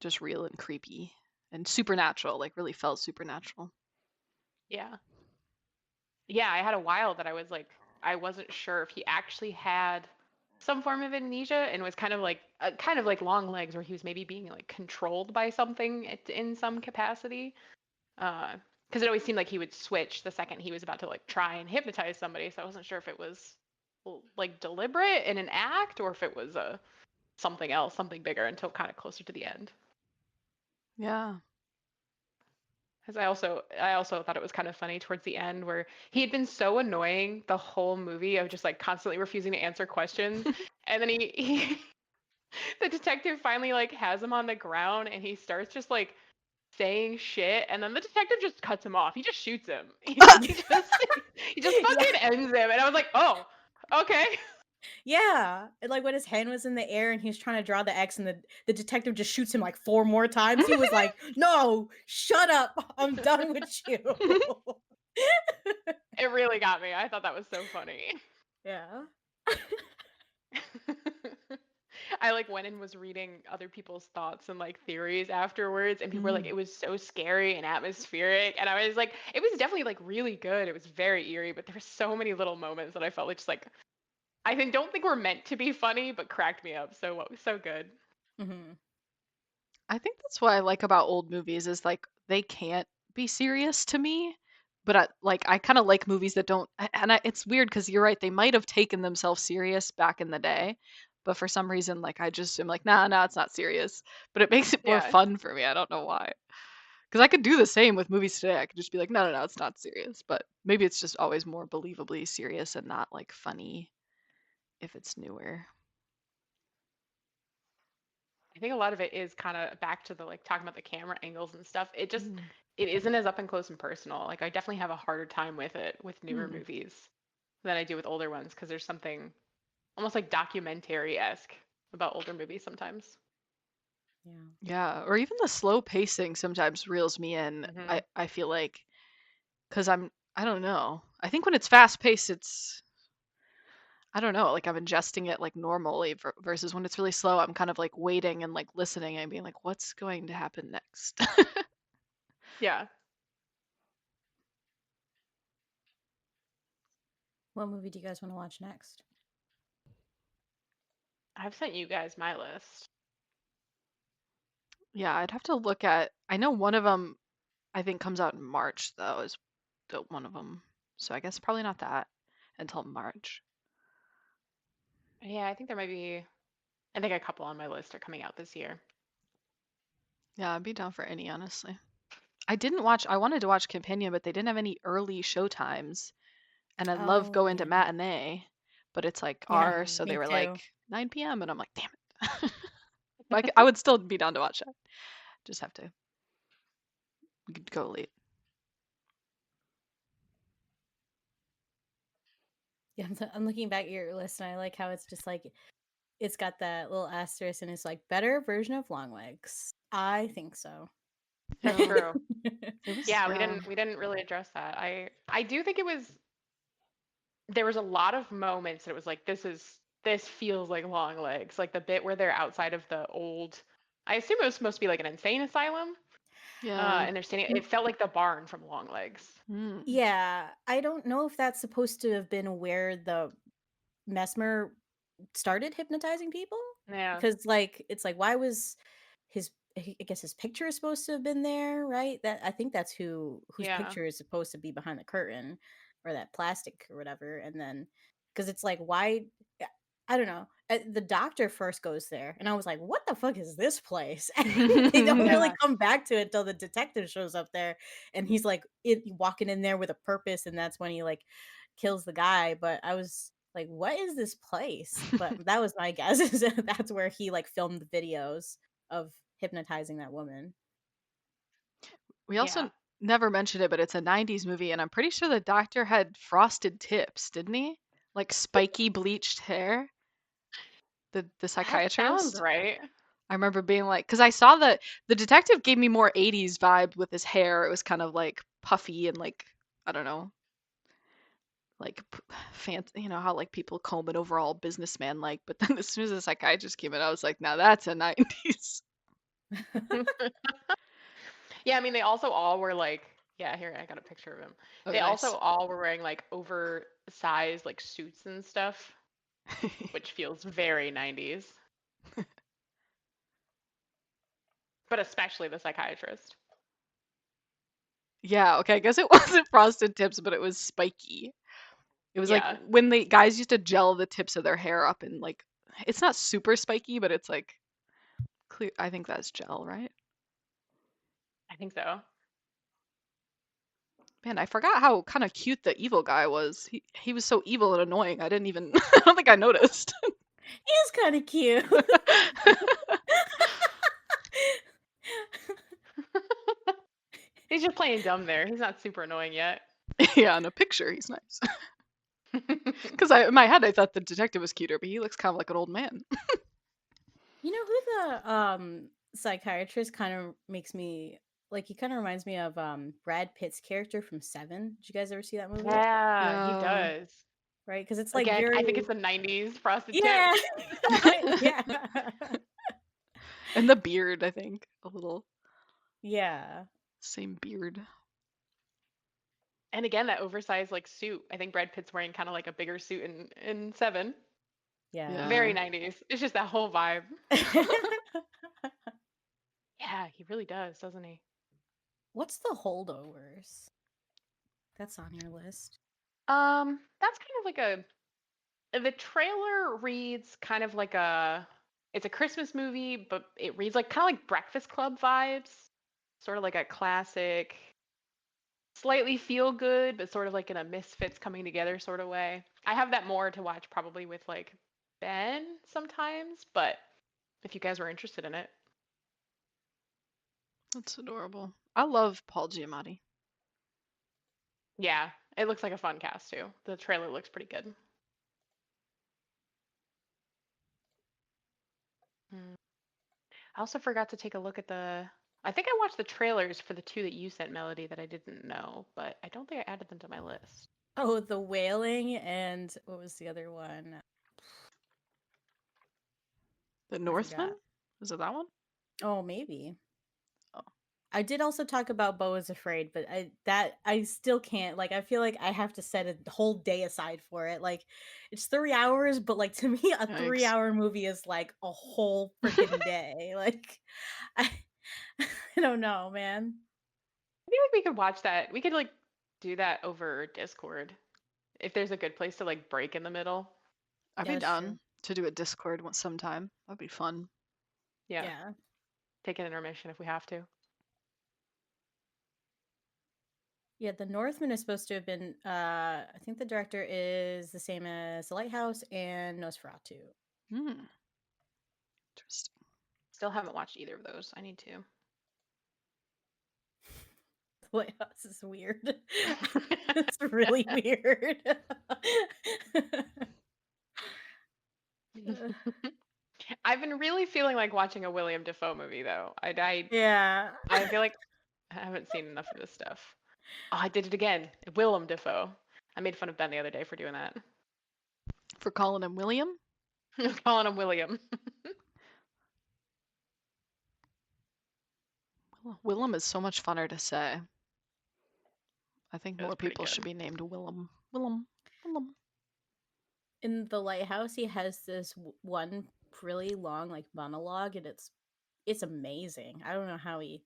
Speaker 2: just real and creepy and supernatural, like really felt supernatural.
Speaker 3: Yeah. Yeah, I had a while that I was like I wasn't sure if he actually had some form of amnesia and was kind of like long legs where he was maybe being like controlled by something in some capacity. Because it always seemed like he would switch the second he was about to like try and hypnotize somebody. So I wasn't sure if it was like deliberate in an act or if it was something else, something bigger until kind of closer to the end.
Speaker 2: Yeah.
Speaker 3: Because I also thought it was kind of funny towards the end where he had been so annoying the whole movie of just like constantly refusing to answer questions, and then he the detective finally like has him on the ground and he starts just like saying shit, and then the detective just cuts him off. He just shoots him. He just
Speaker 1: Yeah.
Speaker 3: fucking ends him, and I was like, oh, okay.
Speaker 1: Yeah. And like when his hand was in the air and he was trying to draw the X and the detective just shoots him like 4 more times. He was like, "No, shut up. I'm done with you."
Speaker 3: It really got me. I thought that was so funny.
Speaker 1: Yeah.
Speaker 3: I like went and was reading other people's thoughts and like theories afterwards, and people were like,
Speaker 2: Mm.
Speaker 3: it was so scary and atmospheric, and I was like, it was definitely like really good. It was very eerie, but there were so many little moments that I felt like just like don't think we're meant to be funny, but cracked me up so good.
Speaker 1: Mhm.
Speaker 2: I think that's what I like about old movies is like they can't be serious to me, but I kind of like movies that don't. It's weird because you're right, they might have taken themselves serious back in the day, but for some reason, like I just am like, nah, nah, it's not serious. But it makes it more
Speaker 3: Yeah.
Speaker 2: fun for me. I don't know why. Because I could do the same with movies today. I could just be like, no, no, no, it's not serious. But maybe it's just always more believably serious and not like funny if it's newer.
Speaker 3: I think a lot of it is kind of back to the like talking about the camera angles and stuff.
Speaker 2: Mm.
Speaker 3: It isn't as up and close and personal. Like I definitely have a harder time with it with newer
Speaker 2: Hmm.
Speaker 3: movies than I do with older ones because there's something almost like documentary-esque about older movies sometimes.
Speaker 1: Yeah.
Speaker 2: Yeah, or even the slow pacing sometimes reels me in. I
Speaker 3: Hmm.
Speaker 2: I feel like because I don't know. I think when it's fast paced, it's I don't know, like I'm ingesting it like normally versus when it's really slow, I'm kind of like waiting and like listening and being like, what's going to happen next?
Speaker 3: Yeah.
Speaker 1: What movie do you guys want to watch next?
Speaker 3: I've sent you guys my list.
Speaker 2: Yeah, I'd have to look at. I know one of them I think comes out in March though, is one of them. So I guess probably not that until March.
Speaker 3: Yeah, I think there might be, I think a couple on my list are coming out this year.
Speaker 2: Yeah, I'd be down for any, honestly. I wanted to watch Companion, but they didn't have any early show times. And I love
Speaker 1: Oh,
Speaker 2: going to
Speaker 1: yeah.
Speaker 2: matinee, but it's like
Speaker 1: Yeah,
Speaker 2: R, so they
Speaker 1: me
Speaker 2: were like
Speaker 1: too.
Speaker 2: 9 p.m. and I'm like, damn it. But I would still be down to watch that. Just have to we could go late.
Speaker 1: Yeah, I'm looking back at your list and I like how it's just like it's got that little asterisk and it's like better version of long legs. I think so.
Speaker 3: That's
Speaker 2: Yeah,
Speaker 3: true.
Speaker 2: it was.
Speaker 3: Yeah, we
Speaker 2: Yeah.
Speaker 3: didn't really address that. I do think it was there was a lot of moments that it was like this feels like long legs. Like the bit where they're outside of the old I assume it was supposed to be like an insane asylum.
Speaker 2: Yeah.
Speaker 3: And they're standing it felt like the barn from Long Legs.
Speaker 2: Mm.
Speaker 1: Yeah, I don't know if that's supposed to have been where the Mesmer started hypnotizing people
Speaker 3: Yeah.
Speaker 1: because like it's like why was his I guess his picture is supposed to have been there, right? That I think that's whose
Speaker 3: Yeah.
Speaker 1: picture is supposed to be behind the curtain or that plastic or whatever. And then because it's like why I don't know. The doctor first goes there, and I was like, "What the fuck is this place?" And they don't really
Speaker 3: Yeah.
Speaker 1: come back to it until the detective shows up there, and he's like walking in there with a purpose, and that's when he like kills the guy. But I was like, "What is this place?" But that was my guess. Is that that's where he like filmed the videos of hypnotizing that woman.
Speaker 2: We
Speaker 3: Yeah.
Speaker 2: also never mentioned it, but it's a 90s movie, and I'm pretty sure the doctor had frosted tips, didn't he? Like spiky bleached hair. The
Speaker 3: That sounds
Speaker 2: psychiatrist.
Speaker 3: right.
Speaker 2: I remember being like, because I saw the detective gave me more 80s vibe with his hair. It was kind of like puffy and like, I don't know, like fancy, you know, how like people comb an overall businessman like. But then as soon as the psychiatrist came in, I was like, now that's a 90s.
Speaker 3: Yeah, I mean they also all were like yeah, here I got a picture of him.
Speaker 2: Oh,
Speaker 3: They also
Speaker 2: nice.
Speaker 3: all were wearing like oversized like suits and stuff, which feels very 90s. But especially the psychiatrist.
Speaker 2: Yeah, okay, I guess it wasn't frosted tips, but it was spiky. It was like
Speaker 3: Yeah.
Speaker 2: when the guys used to gel the tips of their hair up and like it's not super spiky, but it's like clear. I think that's gel, right?
Speaker 3: I think so.
Speaker 2: Man, I forgot how kind of cute the evil guy was. He was so evil and annoying. I didn't even I don't think I noticed.
Speaker 1: He is kind of cute.
Speaker 3: He's just playing dumb there. He's not super annoying yet.
Speaker 2: Yeah, in a picture he's nice. Because in my head I thought the detective was cuter, but he looks kind of like an old man.
Speaker 1: You know who the psychiatrist kind of makes me like? He kind of reminds me of Brad Pitt's character from Seven. Did you guys ever see that movie?
Speaker 3: Yeah, he
Speaker 2: Yeah.
Speaker 3: does.
Speaker 1: Right, because it's like
Speaker 3: Again, I think
Speaker 1: very
Speaker 3: it's the 90s prostitute.
Speaker 1: yeah, yeah,
Speaker 2: And the beard, I think. A little
Speaker 1: yeah.
Speaker 2: same beard.
Speaker 3: And again, that oversized like suit. I think Brad Pitt's wearing kind of like a bigger suit in Seven.
Speaker 1: Yeah.
Speaker 3: Very 90s. It's just that whole vibe. Yeah, he really does, doesn't he?
Speaker 1: What's the holdovers? That's on your list.
Speaker 3: That's kind of like the trailer reads kind of like it's a Christmas movie, but it reads like kind of like Breakfast Club vibes. Sort of like a classic, slightly feel good, but sort of like in a misfits coming together sort of way. I have that more to watch probably with like Ben sometimes, but if you guys were interested in it.
Speaker 2: That's adorable. I love Paul Giamatti.
Speaker 3: Yeah, it looks like a fun cast too. The trailer looks pretty good. Hmm. I also forgot to take a look at I think I watched the trailers for the two that you sent, Melody, that I didn't know, but I don't think I added them to my list.
Speaker 1: Oh, The Wailing and what was the other one?
Speaker 2: The
Speaker 1: I
Speaker 2: Northman?
Speaker 1: forgot.
Speaker 2: Is it that one?
Speaker 1: Oh, maybe.
Speaker 2: Oh.
Speaker 1: I did also talk about Beau is Afraid, but I still can't. Like, I feel like I have to set a whole day aside for it. Like, it's 3 hours, but like to me, a three
Speaker 2: Yikes.
Speaker 1: hour movie is like a whole freaking day. Like, I I don't know, man.
Speaker 3: I feel like we could watch that. We could like do that over Discord if there's a good place to like break in the middle.
Speaker 2: I'd
Speaker 1: Yeah,
Speaker 2: be
Speaker 1: that's true.
Speaker 2: down to do a Discord sometime. That'd be fun.
Speaker 3: Yeah,
Speaker 1: Yeah.
Speaker 3: take an intermission if we have to.
Speaker 1: Yeah, The Northman is supposed to have been I think the director is the same as The Lighthouse and Nosferatu.
Speaker 2: Hmm. Interesting.
Speaker 3: Still haven't watched either of those. I need to.
Speaker 1: The Lighthouse is weird. It's really weird.
Speaker 3: I've been really feeling like watching a William Dafoe movie though.
Speaker 1: Yeah.
Speaker 3: I feel like I haven't seen enough of this stuff. Oh, I did it again. Willem Dafoe. I made fun of Ben the other day for doing that.
Speaker 2: For calling him William?
Speaker 3: Calling him William.
Speaker 2: Willem is so much funner to say. I think
Speaker 3: It was
Speaker 2: more
Speaker 3: pretty
Speaker 2: people
Speaker 3: good.
Speaker 2: should be named Willem. Willem. Willem.
Speaker 1: In The Lighthouse, he has this one really long like monologue, and it's amazing. I don't know how he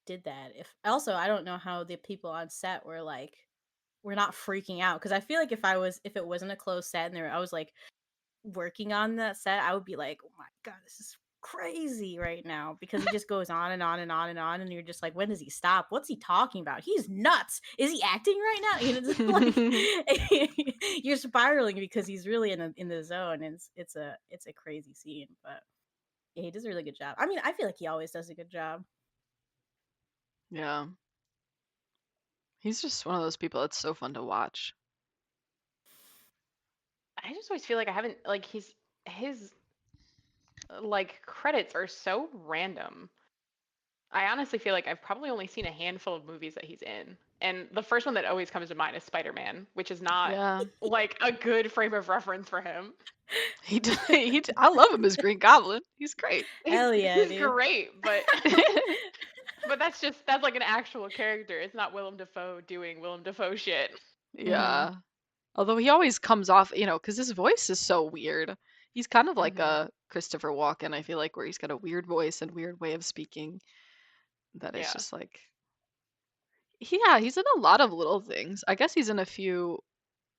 Speaker 1: did that. If also, I don't know how the people on set were like, we're not freaking out, because I feel like if it wasn't a closed set and I was like working on that set, I would be like, oh my god, this is crazy right now, because he just goes on and on and on and on, and you're just like, when does he stop? What's he talking about? He's nuts. Is he acting right now? You know, it's like you're spiraling because he's really in the zone, and it's a crazy scene. But yeah, he does a really good job. I mean, I feel like he always does a good job.
Speaker 2: Yeah. He's just one of those people that's so fun to watch.
Speaker 3: I just always feel like I haven't like his like credits are so random. I honestly feel like I've probably only seen a handful of movies that he's in. And the first one that always comes to mind is Spider-Man, which is not
Speaker 2: Yeah.
Speaker 3: like a good frame of reference for him.
Speaker 2: I love him as Green Goblin. He's great.
Speaker 1: Hell yeah,
Speaker 3: He's
Speaker 1: dude.
Speaker 3: great, but but that's like an actual character. It's not Willem Dafoe doing Willem Dafoe shit.
Speaker 1: Mm-hmm.
Speaker 2: Yeah. Although he always comes off, because his voice is so weird. He's kind of like
Speaker 3: Hmm.
Speaker 2: a Christopher Walken, I feel like, where he's got a weird voice and weird way of speaking that is
Speaker 3: Yeah.
Speaker 2: just like, yeah, he's in a lot of little things. I guess he's in a few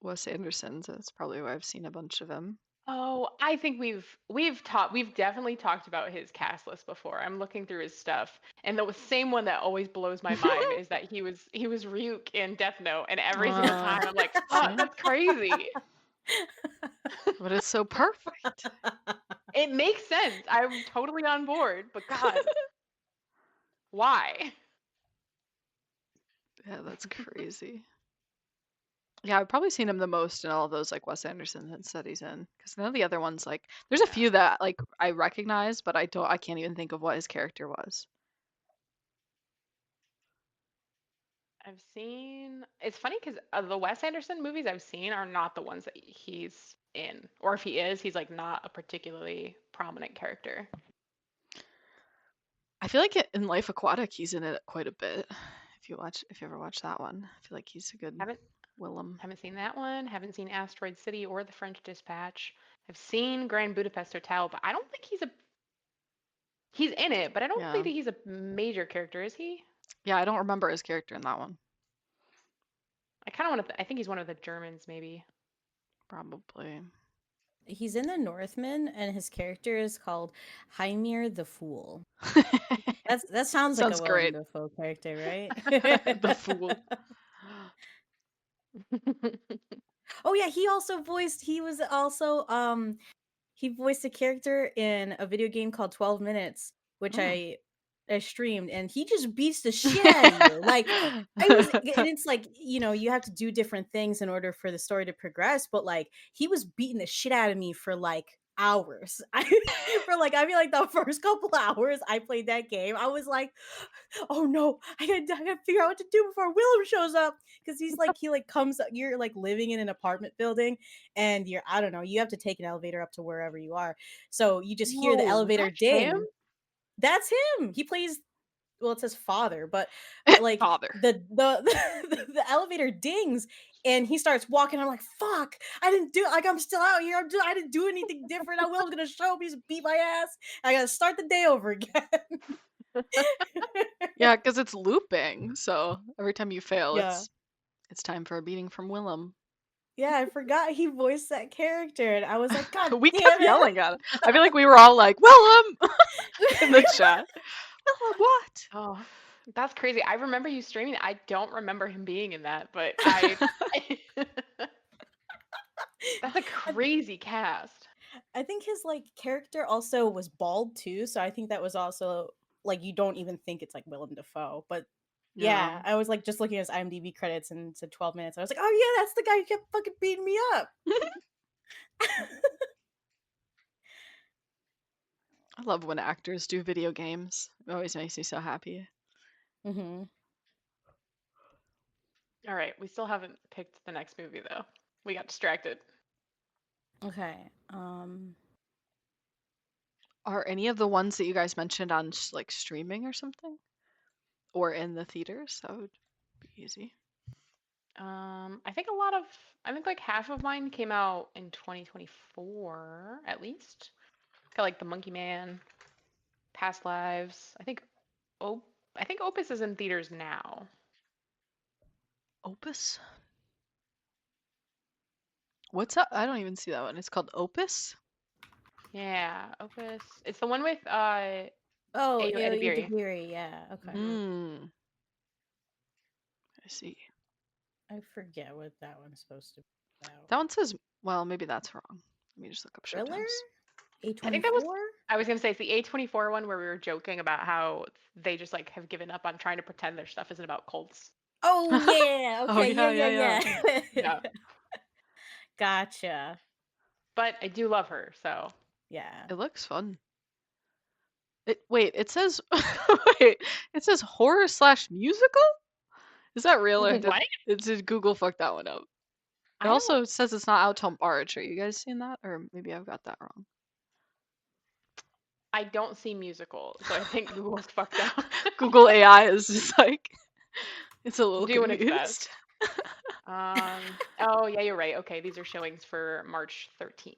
Speaker 2: Wes Andersons. That's probably why I've seen a bunch of him.
Speaker 3: Oh, I think we've definitely talked about his cast list before. I'm looking through his stuff, and the same one that always blows my mind is that he was Ryuk in Death Note, and every single
Speaker 2: Uh,
Speaker 3: time I'm like, fuck,
Speaker 2: see?
Speaker 3: that's crazy.
Speaker 2: But it's so perfect.
Speaker 3: It makes sense. I'm totally on board, but God, why?
Speaker 2: Yeah, that's crazy. Yeah, I've probably seen him the most in all of those like Wes Anderson that he's in. Because none of the other ones like there's a
Speaker 3: Yeah.
Speaker 2: few that like I recognize, but I can't even think of what his character was.
Speaker 3: I've seen. It's funny because the Wes Anderson movies I've seen are not the ones that he's in, or if he is, he's like not a particularly prominent character.
Speaker 2: I feel like in Life Aquatic he's in it quite a bit. If you ever watch that one, I feel like he's a good
Speaker 3: Haven't
Speaker 2: Willem.
Speaker 3: haven't seen that one. Haven't seen Asteroid City or The French Dispatch. I've seen Grand Budapest Hotel, but I don't think he's in it. But I don't
Speaker 2: Yeah.
Speaker 3: think that he's a major character, is he?
Speaker 2: Yeah, I don't remember his character in that one.
Speaker 3: I kind of want to. I think he's one of the Germans, maybe.
Speaker 2: Probably.
Speaker 1: He's in the Northman, and his character is called Hymir the Fool. That sounds like a
Speaker 2: Sounds
Speaker 1: Willem
Speaker 2: great.
Speaker 1: Dafoe character, right?
Speaker 2: The fool.
Speaker 1: Oh yeah, he was also he voiced a character in a video game called 12 Minutes, which
Speaker 2: Mm.
Speaker 1: I streamed, and he just beats the shit out of you. Like I was, and it's like, you have to do different things in order for the story to progress, but like he was beating the shit out of me for like hours. I feel like the first couple hours I played that game, I was like, oh no, I gotta figure out what to do before Willem shows up. Because he like comes, you're like living in an apartment building, and I don't know, you have to take an elevator up to wherever you are. So you just hear the
Speaker 3: Whoa,
Speaker 1: elevator
Speaker 3: that's him?
Speaker 1: ding. That's him. He plays, well, it says father, but like
Speaker 2: Father.
Speaker 1: the elevator dings, and he starts walking. I'm like, fuck, I didn't do, like, I'm still out here. I didn't do anything different. I was gonna show up, he's beat my ass. I gotta start the day over again.
Speaker 2: Yeah, because it's looping. So every time you fail,
Speaker 1: Yeah.
Speaker 2: it's time for a beating from Willem.
Speaker 1: Yeah, I forgot he voiced that character, and I was like, God
Speaker 2: We kept
Speaker 1: damn it.
Speaker 2: yelling at it. I feel like we were all like, Willem in the chat. Willem, what?
Speaker 3: Oh, that's crazy. I remember you streaming. I don't remember him being in that, but that's a
Speaker 1: I,
Speaker 3: crazy cast.
Speaker 1: I think his like character also was bald too, so I think that was also like, you don't even think it's like Willem Dafoe. But
Speaker 2: Yeah.
Speaker 1: yeah, I was like just looking at his IMDb credits and it said 12 minutes. I was like, oh yeah, that's the guy who kept fucking beating me up.
Speaker 2: I love when actors do video games. It always makes me so happy.
Speaker 1: Mm-hmm.
Speaker 3: All right, we still haven't picked the next movie though. We got distracted.
Speaker 1: Okay.
Speaker 2: Are any of the ones that you guys mentioned on like streaming or something? Or in the theaters? That would be easy.
Speaker 3: I think like half of mine came out in 2024 at least. Got like The Monkey Man, Past Lives. I think Opus is in theaters now.
Speaker 2: Opus? What's up? I don't even see that one. It's called Opus?
Speaker 3: Yeah, Opus. It's the one with
Speaker 1: Oh,
Speaker 3: Ayo Edebiri.
Speaker 1: Idibiri, yeah. Okay.
Speaker 3: Mhm.
Speaker 2: Hmm. I see.
Speaker 1: I forget what that one's supposed to be about.
Speaker 2: That one says, well, maybe that's wrong. Let me just look up
Speaker 1: Thriller?
Speaker 2: showtimes.
Speaker 3: I think that was.
Speaker 1: A24?
Speaker 3: I was gonna say it's the A24 one where we were joking about how they just like have given up on trying to pretend their stuff isn't about cults.
Speaker 1: Oh yeah.
Speaker 2: Oh,
Speaker 1: Okay.
Speaker 2: yeah,
Speaker 1: Yeah.
Speaker 2: yeah,
Speaker 1: Yeah.
Speaker 3: Yeah,
Speaker 1: Yeah. Gotcha.
Speaker 3: but I do love her, so
Speaker 1: Yeah.
Speaker 2: It looks fun. Wait, it says wait, it says horror slash musical? Is that real or
Speaker 3: what?
Speaker 2: did Google fuck that one up? It
Speaker 3: I don't.
Speaker 2: also says it's not out till March. Are you guys seeing that? Or maybe I've got that wrong.
Speaker 3: I don't see musical, so I think Google's fucked up.
Speaker 2: Google AI is just like it's a little
Speaker 3: Doing its
Speaker 2: confused.
Speaker 3: best. Oh yeah, you're right. Okay, these are showings for March 13th.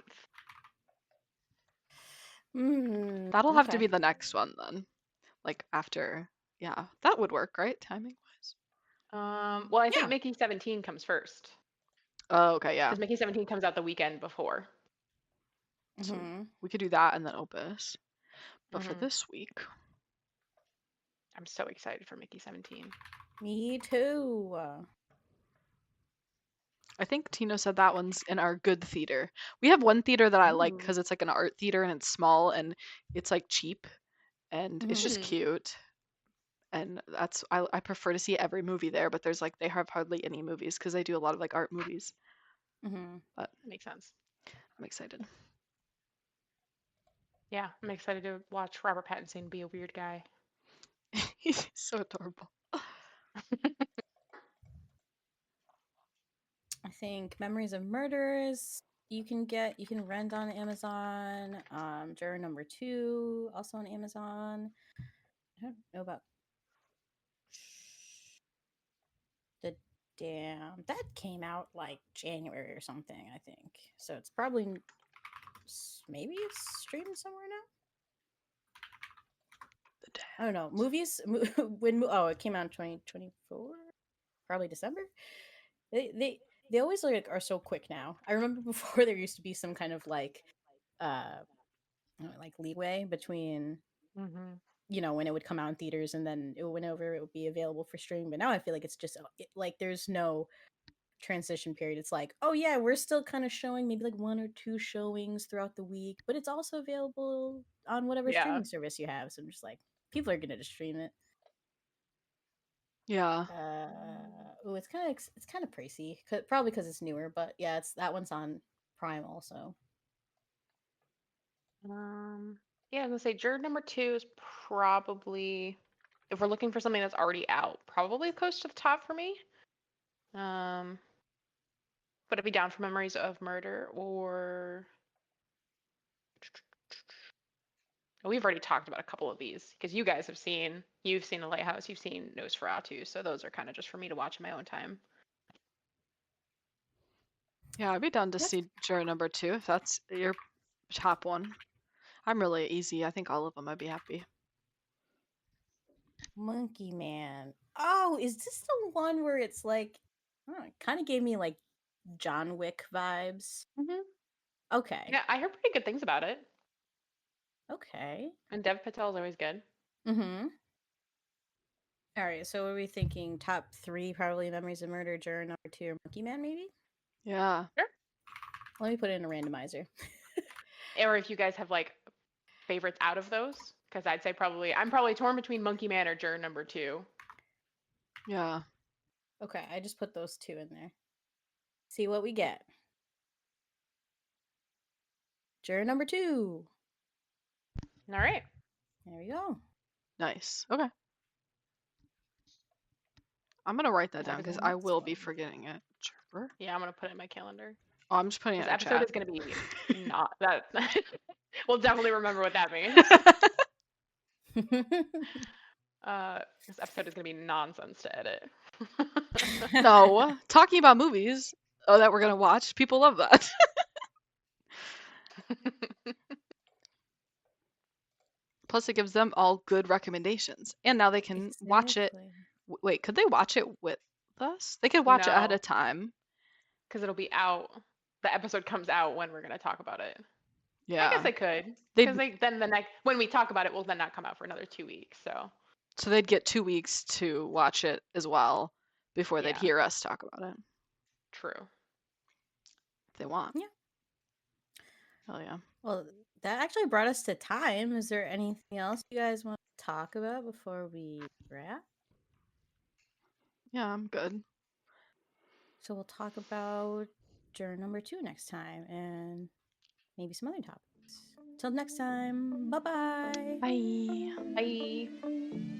Speaker 2: That'll have to
Speaker 1: Okay.
Speaker 2: be the next one then. Like after, yeah, that would work, right? Timing wise.
Speaker 3: Well, I think
Speaker 1: Yeah.
Speaker 3: Mickey 17 comes first
Speaker 2: Oh, okay, yeah.
Speaker 3: because Mickey 17 comes out the weekend before.
Speaker 2: So
Speaker 1: Hmm.
Speaker 2: we could do that and then Opus. But for
Speaker 3: Mhm.
Speaker 2: this week,
Speaker 3: I'm so excited for Mickey 17.
Speaker 1: Me too.
Speaker 2: I think Tino said that one's in our good theater. We have one theater that I like
Speaker 1: Ooh.
Speaker 2: because it's like an art theater and it's small and it's like cheap and it's
Speaker 1: Mhm.
Speaker 2: just
Speaker 3: Mhm.
Speaker 2: cute. And I prefer to see every movie there, but there's like they have hardly any movies because they do a lot of like art movies.
Speaker 1: Mhm.
Speaker 2: But
Speaker 3: That makes sense.
Speaker 2: I'm excited.
Speaker 3: Yeah, I'm excited to watch Robert Pattinson be a weird guy.
Speaker 2: He's so adorable.
Speaker 1: I think Memories of Murders you can rent on Amazon. Juror number 2 also on Amazon. I don't know about the damn that came out like January or something. I think so. It's probably maybe it's streamed somewhere now.
Speaker 2: The
Speaker 1: I don't know. Movies when it came out in 2024, probably December. They always like are so quick now. I remember before there used to be some kind of uh like leeway between
Speaker 3: Mhm.
Speaker 1: when it would come out in theaters and then whenever it would be available for streaming. But now I feel like it's just like there's no transition period. It's like, oh yeah, we're still kind of showing maybe like one or two showings throughout the week, but it's also available on whatever
Speaker 3: Yeah.
Speaker 1: streaming service you have. So I'm just like, people are gonna just stream it.
Speaker 2: Yeah.
Speaker 1: It's kind of pricey, probably because it's newer. But yeah, it's that one's on Prime also.
Speaker 3: Yeah, I was gonna say Juror number 2 is probably, if we're looking for something that's already out, probably close to the top for me. Um, but I'd be down for Memories of Murder or we've already talked about a couple of these because you guys you've seen The Lighthouse, you've seen Nosferatu, so those are kind of just for me to watch in my own time.
Speaker 2: Yeah, I'd be down to
Speaker 1: That's
Speaker 2: see Juror number 2 if that's your top one. I'm really easy. I think all of them I'd be happy.
Speaker 1: Monkey Man. Oh, is this the one where it's like, it kind of gave me like John Wick vibes?
Speaker 3: Hmm.
Speaker 1: Okay.
Speaker 3: Yeah, I heard pretty good things about it,
Speaker 1: Okay.
Speaker 3: and Dev Patel is always good.
Speaker 1: Mm-hmm. All right. So, what are we thinking? Top three, probably Memories of Murder, Juror number 2, or Monkey Man, maybe?
Speaker 2: Yeah.
Speaker 3: Sure.
Speaker 1: Let me put it in a randomizer.
Speaker 3: Or if you guys have like favorites out of those, because I'd say I'm probably torn between Monkey Man or Juror number 2.
Speaker 2: Yeah.
Speaker 1: Okay. I just put those two in there. See what we get. Juror number 2.
Speaker 3: All right.
Speaker 1: There we go.
Speaker 2: Nice. Okay. I'm gonna write that
Speaker 1: On
Speaker 2: down
Speaker 1: to the
Speaker 2: because I
Speaker 1: next
Speaker 2: will be
Speaker 1: one.
Speaker 2: forgetting it. Juror?
Speaker 3: Yeah, I'm gonna put it in my calendar.
Speaker 2: Oh, I'm just putting it
Speaker 3: This
Speaker 2: in our
Speaker 3: episode
Speaker 2: chat.
Speaker 3: is gonna be not that. We'll definitely remember what that means. This episode is gonna be nonsense to edit.
Speaker 2: No, talking about movies that we're gonna watch. People love that. Plus, it gives them all good recommendations, and now they can watch it.
Speaker 1: Exactly.
Speaker 2: Wait, could they watch it with us? They could watch it ahead
Speaker 3: No,
Speaker 2: of time.
Speaker 3: because it'll be out. The episode comes out when we're gonna talk about it. I guess
Speaker 2: Yeah,
Speaker 3: they could, because
Speaker 2: they'd
Speaker 3: then the next when we talk about it, will then not come out for another 2 weeks. So
Speaker 2: so they'd get 2 weeks to watch it as well before they'd
Speaker 3: yeah,
Speaker 2: hear us talk about it
Speaker 3: true.
Speaker 2: if they want.
Speaker 1: Yeah.
Speaker 2: Hell yeah.
Speaker 1: Well, that actually brought us to time. Is there anything else you guys want to talk about before we wrap?
Speaker 2: Yeah, I'm good.
Speaker 1: So we'll talk about Juror number 2 next time and maybe some other topics. Till next time. Bye bye.
Speaker 2: Bye.
Speaker 3: Bye.